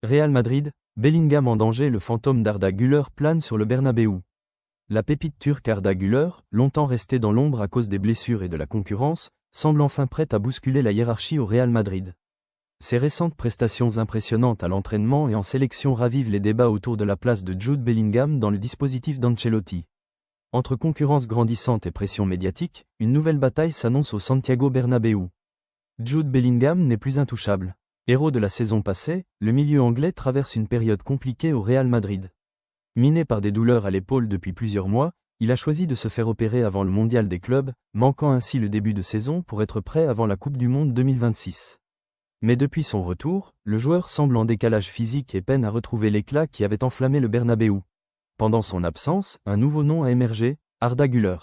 Real Madrid, Bellingham en danger. Le fantôme d'Arda Güler plane sur le Bernabéu. La pépite turque Arda Güler, longtemps restée dans l'ombre à cause des blessures et de la concurrence, semble enfin prête à bousculer la hiérarchie au Real Madrid. Ses récentes prestations impressionnantes à l'entraînement et en sélection ravivent les débats autour de la place de Jude Bellingham dans le dispositif d'Ancelotti. Entre concurrence grandissante et pression médiatique, une nouvelle bataille s'annonce au Santiago Bernabéu. Jude Bellingham n'est plus intouchable. Héros de la saison passée, le milieu anglais traverse une période compliquée au Real Madrid. Miné par des douleurs à l'épaule depuis plusieurs mois, il a choisi de se faire opérer avant le mondial des clubs, manquant ainsi le début de saison pour être prêt avant la Coupe du Monde 2026. Mais depuis son retour, le joueur semble en décalage physique et peine à retrouver l'éclat qui avait enflammé le Bernabéu. Pendant son absence, un nouveau nom a émergé, Arda Güler.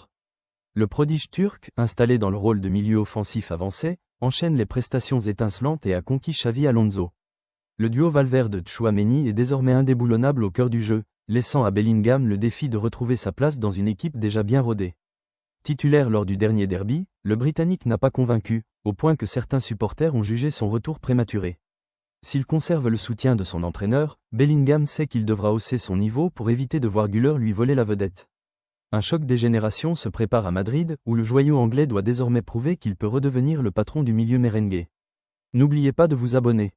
Le prodige turc, installé dans le rôle de milieu offensif avancé, enchaîne les prestations étincelantes et a conquis Xavi Alonso. Le duo Valverde-Tchouaméni est désormais indéboulonnable au cœur du jeu, laissant à Bellingham le défi de retrouver sa place dans une équipe déjà bien rodée. Titulaire lors du dernier derby, le Britannique n'a pas convaincu, au point que certains supporters ont jugé son retour prématuré. S'il conserve le soutien de son entraîneur, Bellingham sait qu'il devra hausser son niveau pour éviter de voir Güler lui voler la vedette. Un choc des générations se prépare à Madrid, où le joyau anglais doit désormais prouver qu'il peut redevenir le patron du milieu merengue. N'oubliez pas de vous abonner.